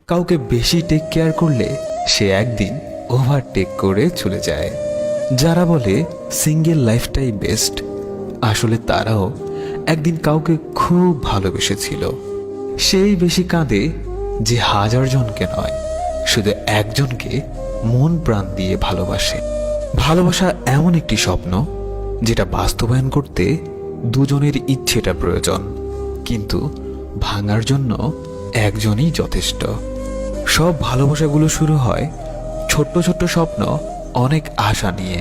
কাউকে বেশি take care করলে সে একদিন ওভারটেক করে চলে যায়। যারা বলে সিঙ্গেল লাইফটাই বেস্ট, আসলে তারাও একদিন কাউকে খুব ভালোবেসেছিল। সেই বেশি কাঁদে যে হাজার জনকে নয়, শুধু একজনকে মন প্রাণ দিয়ে ভালোবাসে। ভালোবাসা এমন একটি স্বপ্ন যেটা বাস্তবায়ন করতে দুজনের ইচ্ছেটা প্রয়োজন, কিন্তু ভাঙার জন্য একজনই যথেষ্ট। সব ভালোবাসাগুলো শুরু হয় ছোট্ট ছোট্ট স্বপ্ন, অনেক আশা নিয়ে,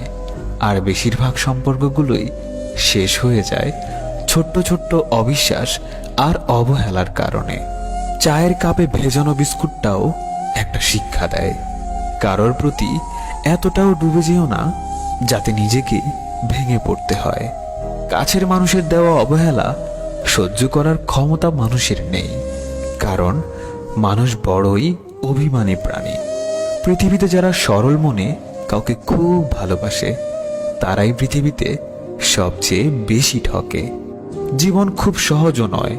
আর বেশিরভাগ সম্পর্কগুলোই শেষ হয়ে যায় ছোট্ট ছোট্ট অবিশ্বাস আর অবহেলার কারণে। চায়ের কাপে ভেজানো বিস্কুটটাও একটা শিক্ষা দেয়, কারোর প্রতি এতটাও ডুবে যেও না যাতে নিজেকে ভেঙে পড়তে হয়। কাছের মানুষের দেওয়া অবহেলা সহ্য করার ক্ষমতা মানুষের নেই, কারণ মানুষ বড়ই অভিমানী প্রাণী। পৃথিবীতে যারা সরল মনে কাউকে খুব ভালোবাসে, তারাই পৃথিবীতে সবচেয়ে বেশি ঠকে। জীবন খুব সহজও নয়,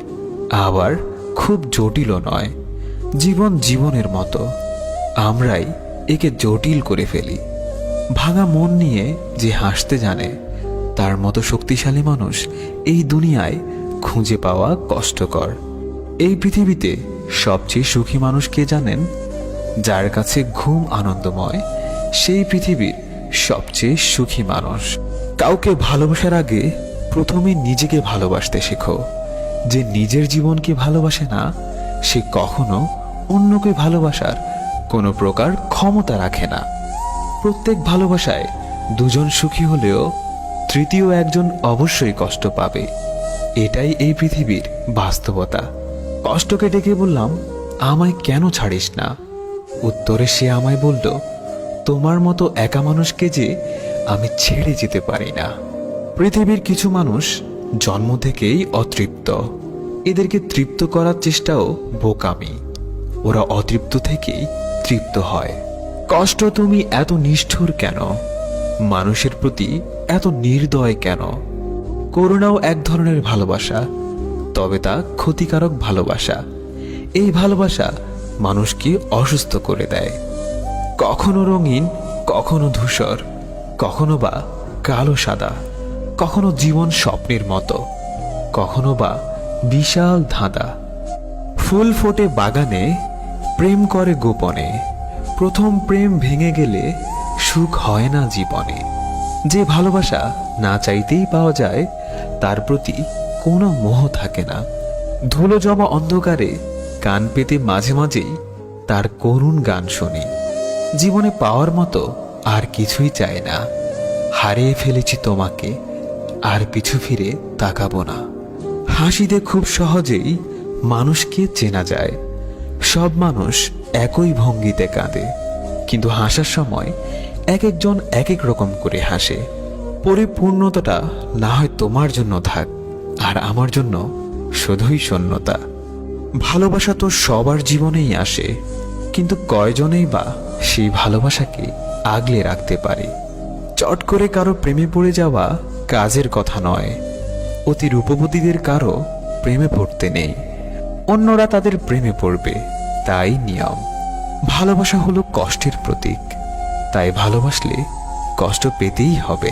আবার খুব জটিলও নয়। জীবন জীবনের মতো, আমরাই একে জটিল করে ফেলি। ভাঙা মন নিয়ে যে হাসতে জানে, তার মতো শক্তিশালী মানুষ এই দুনিয়ায় খুঁজে পাওয়া কষ্টকর। এই পৃথিবীতে সবচেয়ে সুখী মানুষ কে জানেন? যার কাছে ঘুম আনন্দময়, সেই পৃথিবীর সবচেয়ে সুখী মানুষ। কাউকে ভালোবাসার আগে প্রথমে নিজেকে ভালোবাসতে শেখো। যে নিজের জীবনকে ভালোবাসে না, সে কখনো অন্যকে ভালোবাসার কোনো প্রকার ক্ষমতা রাখে না। প্রত্যেক ভালোবাসায় দুজন সুখী হলেও তৃতীয় একজন অবশ্যই কষ্ট পাবে। এটাই এই পৃথিবীর বাস্তবতা। কষ্টকে ডেকে বললাম, আমায় কেন ছাড়িস না? উত্তরে সে আমায় বলল, তোমার মতো একা মানুষকে যে আমি ছেড়ে যেতে পারি না। পৃথিবীর কিছু মানুষ জন্ম থেকেই অতৃপ্ত, এদেরকে তৃপ্ত করার চেষ্টাও বোকামি। ওরা অতৃপ্ত থেকেই তৃপ্ত হয়। কষ্ট, তুমি এত নিষ্ঠুর কেন? মানুষের প্রতি এত নির্দয় কেন? করুণাও এক ধরনের ভালোবাসা, তবে তা ক্ষতিকারক ভালোবাসা। এই ভালোবাসা মানুষকে অসুস্থ করে দেয়। কখনো রঙিন, কখনো ধূসর, কখনো বা কালো সাদা, কখনো জীবন স্বপ্নের মতো, কখনো বা বিশাল ধাঁধা। ফুল ফোটে বাগানে, প্রেম করে গোপনে। প্রথম প্রেম ভেঙে গেলে সুখ হয় না জীবনে। যে ভালোবাসা না চাইতেই পাওয়া যায়, তার প্রতি কোনো মোহ থাকে না। ধুলো জমা অন্ধকারে কান পেতে মাঝে মাঝেই তার করুণ গান শুনি। জীবনে পাওয়ার মতো আর কিছুই চাই না। হারিয়ে ফেলেছি তোমাকে, আর পিছু ফিরে তাকাবো না। হাসিতে খুব সহজেই মানুষকে চেনা যায়। সব মানুষ একই ভঙ্গিতে কাঁদে, কিন্তু হাসার সময় এক একজন এক এক রকম করে হাসে। পরিপূর্ণতাটা না হয় তোমার জন্য থাক, আর আমার জন্য শুধুই শূন্যতা। ভালোবাসা তো সবার জীবনেই আসে, কিন্তু কয়জনেই বা সেই ভালোবাসাকে আগলে রাখতে পারে? চট করে কারো প্রেমে পড়ে যাওয়া কাজের কথা নয়। অতি রূপবতীদের কারো প্রেমে পড়তে নেই, অন্যরা তাদের প্রেমে পড়বে, তাই নিয়ম। ভালোবাসা হলো কষ্টের প্রতীক, তাই ভালোবাসলে কষ্ট পেতেই হবে।